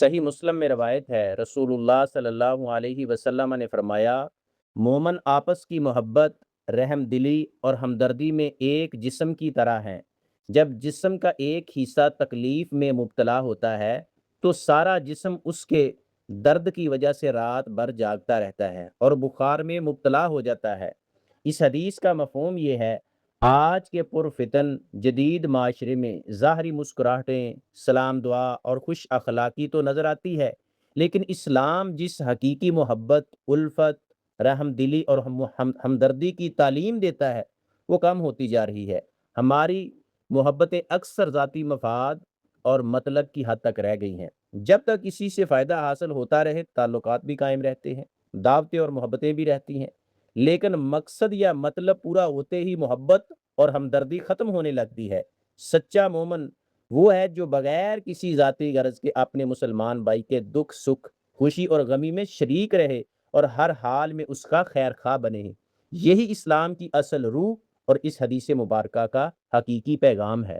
صحیح مسلم میں روایت ہے، رسول اللہ صلی اللہ علیہ وسلم نے فرمایا، مومن آپس کی محبت، رحم دلی اور ہمدردی میں ایک جسم کی طرح ہیں۔ جب جسم کا ایک حصہ تکلیف میں مبتلا ہوتا ہے تو سارا جسم اس کے درد کی وجہ سے رات بھر جاگتا رہتا ہے اور بخار میں مبتلا ہو جاتا ہے۔ اس حدیث کا مفہوم یہ ہے، آج کے پرفتن جدید معاشرے میں ظاہری مسکراہٹیں، سلام دعا اور خوش اخلاقی تو نظر آتی ہے، لیکن اسلام جس حقیقی محبت، الفت، رحم دلی اور ہمدردی کی تعلیم دیتا ہے وہ کم ہوتی جا رہی ہے۔ ہماری محبتیں اکثر ذاتی مفاد اور مطلب کی حد تک رہ گئی ہیں۔ جب تک کسی سے فائدہ حاصل ہوتا رہے تعلقات بھی قائم رہتے ہیں، دعوتیں اور محبتیں بھی رہتی ہیں، لیکن مقصد یا مطلب پورا ہوتے ہی محبت اور ہمدردی ختم ہونے لگتی ہے۔ سچا مومن وہ ہے جو بغیر کسی ذاتی غرض کے اپنے مسلمان بھائی کے دکھ سکھ، خوشی اور غمی میں شریک رہے اور ہر حال میں اس کا خیر خواہ بنے۔ یہی اسلام کی اصل روح اور اس حدیث مبارکہ کا حقیقی پیغام ہے۔